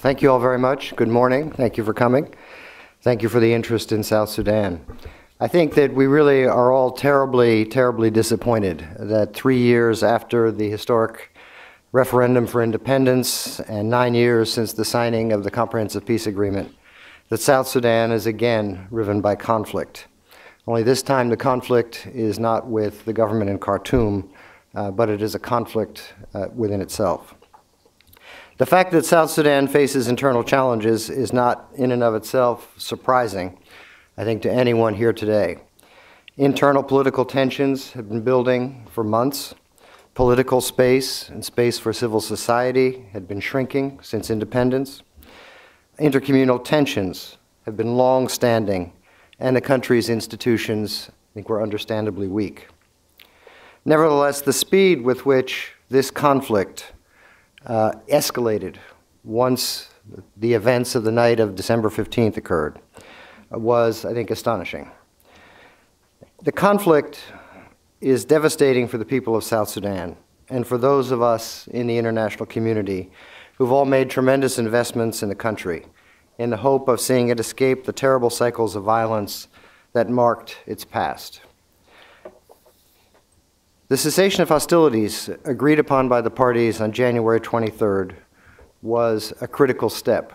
Thank you all very much. Good morning. Thank you for coming. Thank you for the interest in South Sudan. I think that we really are all terribly, terribly disappointed that 3 years after the historic referendum for independence and 9 years since the signing of the Comprehensive Peace Agreement, that South Sudan is again riven by conflict. Only this time the conflict is not with the government in Khartoum, but it is a conflict within itself. The fact that South Sudan faces internal challenges is not in and of itself surprising, I think, to anyone here today. Internal political tensions have been building for months. Political space and space for civil society had been shrinking since independence. Intercommunal tensions have been long-standing, and the country's institutions, I think, were understandably weak. Nevertheless, the speed with which this conflict escalated once the events of the night of December 15th occurred was, I think, astonishing. The conflict is devastating for the people of South Sudan and for those of us in the international community who've all made tremendous investments in the country in the hope of seeing it escape the terrible cycles of violence that marked its past. The cessation of hostilities agreed upon by the parties on January 23rd was a critical step.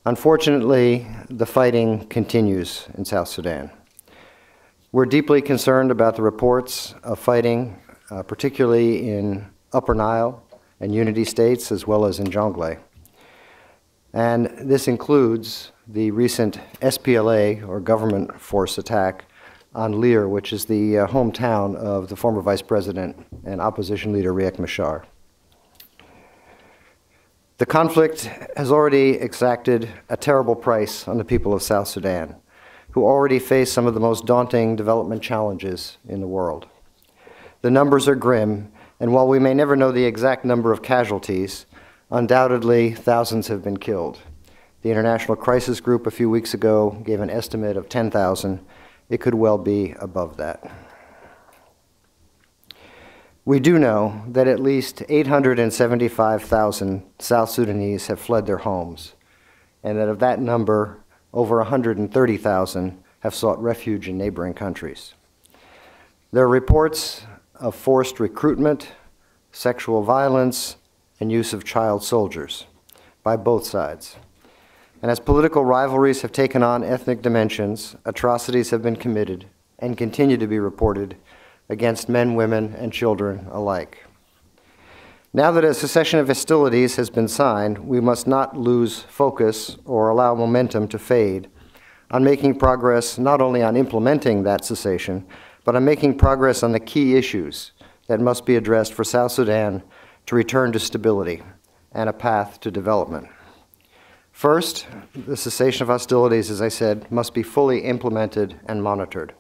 Unfortunately, the fighting continues in South Sudan. We're deeply concerned about the reports of fighting, particularly in Upper Nile and Unity states, as well as in Jonglei. And this includes the recent SPLA, or government force attack, on Lear, which is the hometown of the former Vice President and opposition leader Riek Machar. The conflict has already exacted a terrible price on the people of South Sudan, who already face some of the most daunting development challenges in the world. The numbers are grim, and while we may never know the exact number of casualties, undoubtedly thousands have been killed. The International Crisis Group a few weeks ago gave an estimate of 10,000. It could well be above that. We do know that at least 875,000 South Sudanese have fled their homes, and that of that number, over 130,000 have sought refuge in neighboring countries. There are reports of forced recruitment, sexual violence, and use of child soldiers by both sides. And as political rivalries have taken on ethnic dimensions, atrocities have been committed and continue to be reported against men, women, and children alike. Now that a cessation of hostilities has been signed, we must not lose focus or allow momentum to fade on making progress not only on implementing that cessation, but on making progress on the key issues that must be addressed for South Sudan to return to stability and a path to development. First, the cessation of hostilities, as I said, must be fully implemented and monitored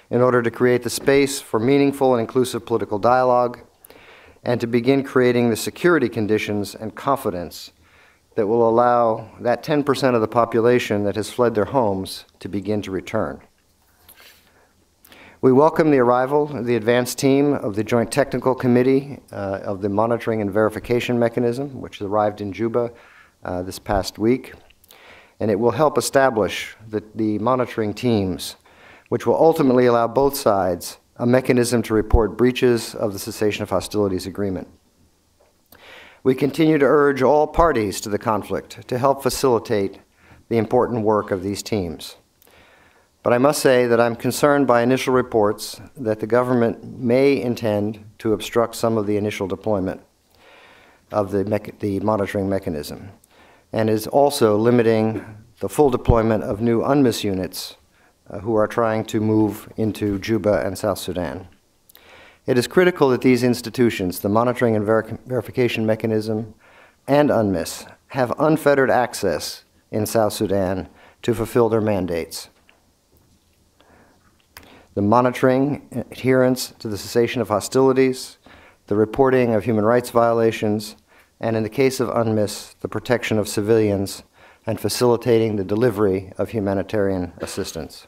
in order to create the space for meaningful and inclusive political dialogue and to begin creating the security conditions and confidence that will allow that 10% of the population that has fled their homes to begin to return. We welcome the arrival of the advanced team of the Joint Technical Committee of the Monitoring and Verification Mechanism, which arrived in Juba this past week, and it will help establish the monitoring teams, which will ultimately allow both sides a mechanism to report breaches of the cessation of hostilities agreement. We continue to urge all parties to the conflict to help facilitate the important work of these teams. But I must say that I'm concerned by initial reports that the government may intend to obstruct some of the initial deployment of the monitoring mechanism, and is also limiting the full deployment of new UNMISS units who are trying to move into Juba and South Sudan. It is critical that these institutions, the Monitoring and Verification Mechanism and UNMISS, have unfettered access in South Sudan to fulfill their mandates. The monitoring, adherence to the cessation of hostilities, the reporting of human rights violations, and in the case of UNMISS, the protection of civilians and facilitating the delivery of humanitarian assistance.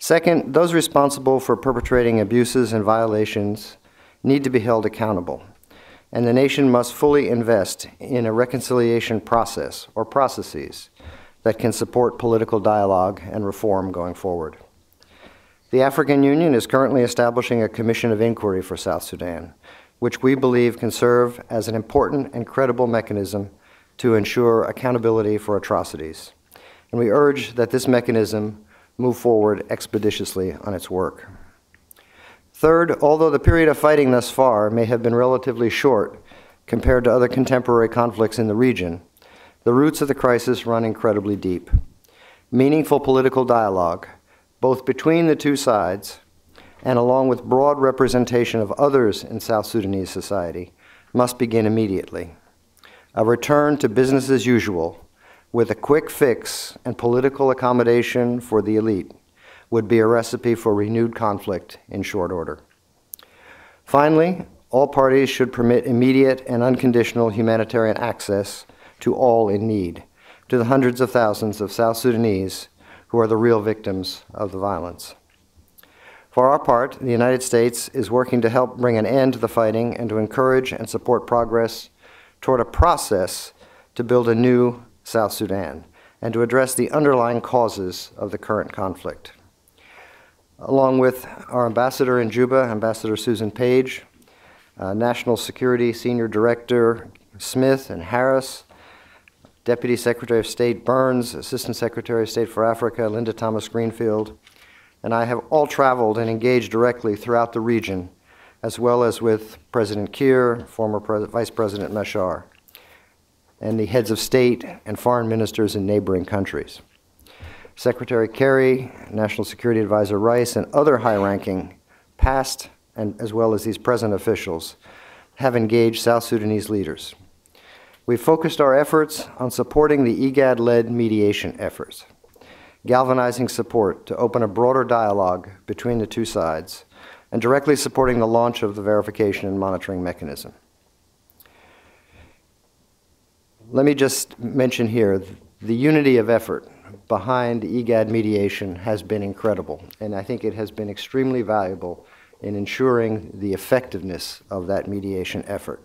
Second, those responsible for perpetrating abuses and violations need to be held accountable. and the nation must fully invest in a reconciliation process or processes that can support political dialogue and reform going forward. The African Union is currently establishing a commission of inquiry for South Sudan, which we believe can serve as an important and credible mechanism to ensure accountability for atrocities. And we urge that this mechanism move forward expeditiously on its work. Third, although the period of fighting thus far may have been relatively short compared to other contemporary conflicts in the region, the roots of the crisis run incredibly deep. Meaningful political dialogue, both between the two sides and along with broad representation of others in South Sudanese society, must begin immediately. A return to business as usual with a quick fix and political accommodation for the elite would be a recipe for renewed conflict in short order. Finally, all parties should permit immediate and unconditional humanitarian access to all in need, to the hundreds of thousands of South Sudanese who are the real victims of the violence. For our part, the United States is working to help bring an end to the fighting and to encourage and support progress toward a process to build a new South Sudan and to address the underlying causes of the current conflict. Along with our ambassador in Juba, Ambassador Susan Page, National Security Senior Director Smith and Harris, Deputy Secretary of State Burns, Assistant Secretary of State for Africa, Linda Thomas Greenfield, and I have all traveled and engaged directly throughout the region, as well as with President Kiir, former Vice President Machar, and the heads of state and foreign ministers in neighboring countries. Secretary Kerry, National Security Advisor Rice, and other high-ranking past and as well as these present officials have engaged South Sudanese leaders. We've focused our efforts on supporting the IGAD-led mediation efforts, galvanizing support to open a broader dialogue between the two sides, and directly supporting the launch of the verification and monitoring mechanism. Let me just mention here, the unity of effort behind the IGAD mediation has been incredible, and I think it has been extremely valuable in ensuring the effectiveness of that mediation effort.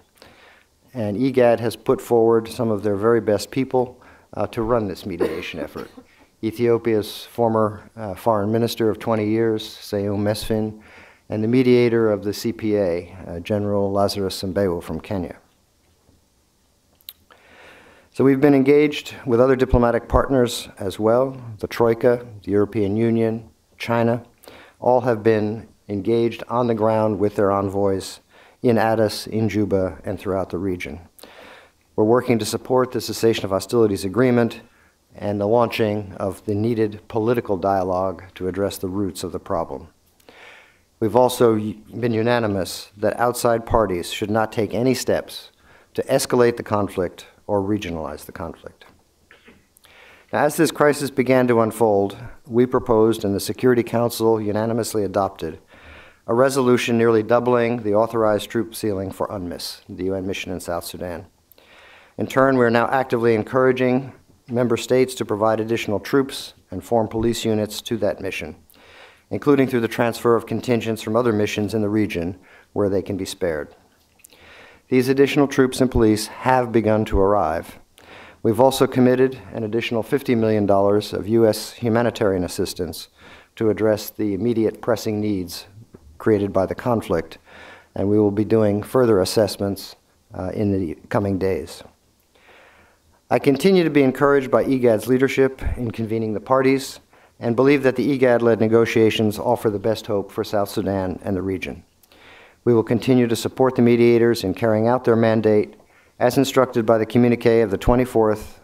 And IGAD has put forward some of their very best people to run this mediation effort. Ethiopia's former foreign minister of 20 years, Seyoum Mesfin, and the mediator of the CPA, General Lazarus Mbewu from Kenya. So we've been engaged with other diplomatic partners as well. The Troika, the European Union, China, all have been engaged on the ground with their envoys in Addis, in Juba, and throughout the region. We're working to support the cessation of hostilities agreement and the launching of the needed political dialogue to address the roots of the problem. We've also been unanimous that outside parties should not take any steps to escalate the conflict or regionalize the conflict. Now, as this crisis began to unfold, we proposed and the Security Council unanimously adopted a resolution nearly doubling the authorized troop ceiling for UNMISS, the UN mission in South Sudan. In turn, we are now actively encouraging member states to provide additional troops and form police units to that mission, including through the transfer of contingents from other missions in the region where they can be spared. These additional troops and police have begun to arrive. We've also committed an additional $50 million of U.S. humanitarian assistance to address the immediate pressing needs created by the conflict, and we will be doing further assessments in the coming days. I continue to be encouraged by IGAD's leadership in convening the parties and believe that the IGAD-led negotiations offer the best hope for South Sudan and the region. We will continue to support the mediators in carrying out their mandate as instructed by the communique of the 24th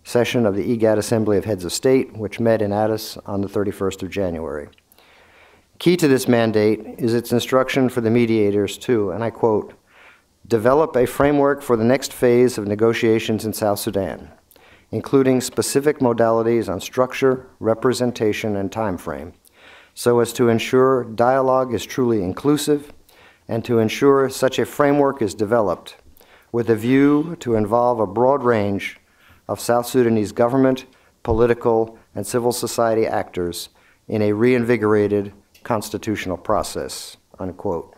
session of the IGAD Assembly of Heads of State, which met in Addis on the 31st of January. Key to this mandate is its instruction for the mediators to, and I quote, develop a framework for the next phase of negotiations in South Sudan, including specific modalities on structure, representation, and time frame, so as to ensure dialogue is truly inclusive and to ensure such a framework is developed with a view to involve a broad range of South Sudanese government, political, and civil society actors in a reinvigorated constitutional process, unquote.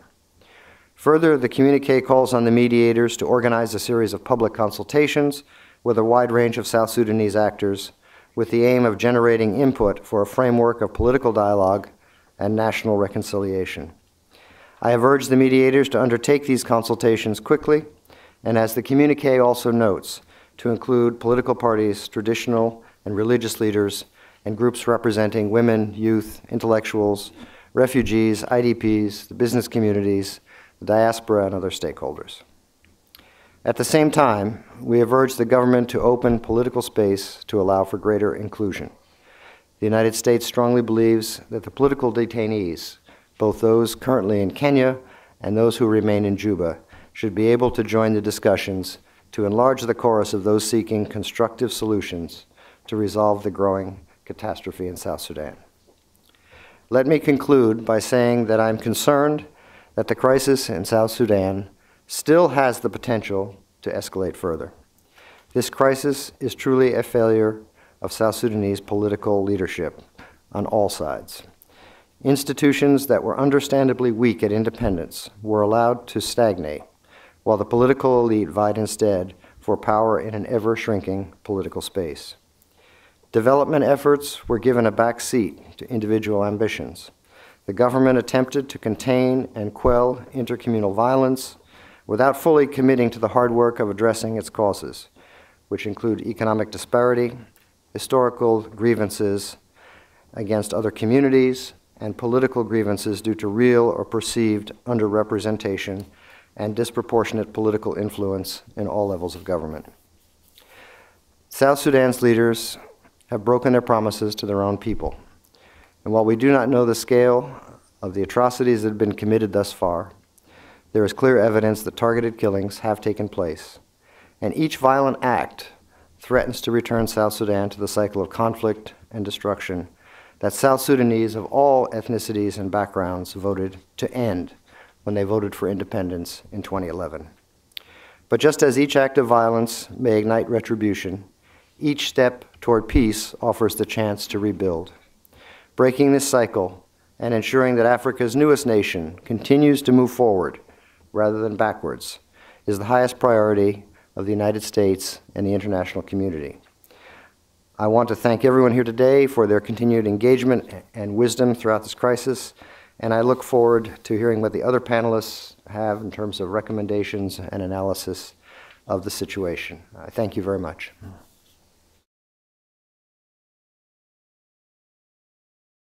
Further, the communique calls on the mediators to organize a series of public consultations with a wide range of South Sudanese actors with the aim of generating input for a framework of political dialogue and national reconciliation. I have urged the mediators to undertake these consultations quickly, and as the communique also notes, to include political parties, traditional and religious leaders, and groups representing women, youth, intellectuals, refugees, IDPs, the business communities, the diaspora, and other stakeholders. At the same time, we have urged the government to open political space to allow for greater inclusion. The United States strongly believes that the political detainees, both those currently in Kenya and those who remain in Juba, should be able to join the discussions to enlarge the chorus of those seeking constructive solutions to resolve the growing catastrophe in South Sudan. Let me conclude by saying that I'm concerned that the crisis in South Sudan still has the potential to escalate further. This crisis is truly a failure of South Sudanese political leadership on all sides. Institutions that were understandably weak at independence were allowed to stagnate, while the political elite vied instead for power in an ever-shrinking political space. Development efforts were given a back seat to individual ambitions. The government attempted to contain and quell intercommunal violence without fully committing to the hard work of addressing its causes, which include economic disparity, historical grievances against other communities, and political grievances due to real or perceived underrepresentation and disproportionate political influence in all levels of government. South Sudan's leaders have broken their promises to their own people. And while we do not know the scale of the atrocities that have been committed thus far, there is clear evidence that targeted killings have taken place, and each violent act threatens to return South Sudan to the cycle of conflict and destruction that South Sudanese of all ethnicities and backgrounds voted to end when they voted for independence in 2011. But just as each act of violence may ignite retribution, each step toward peace offers the chance to rebuild. Breaking this cycle and ensuring that Africa's newest nation continues to move forward rather than backwards is the highest priority of the United States and the international community. I want to thank everyone here today for their continued engagement and wisdom throughout this crisis, and I look forward to hearing what the other panelists have in terms of recommendations and analysis of the situation. Thank you very much.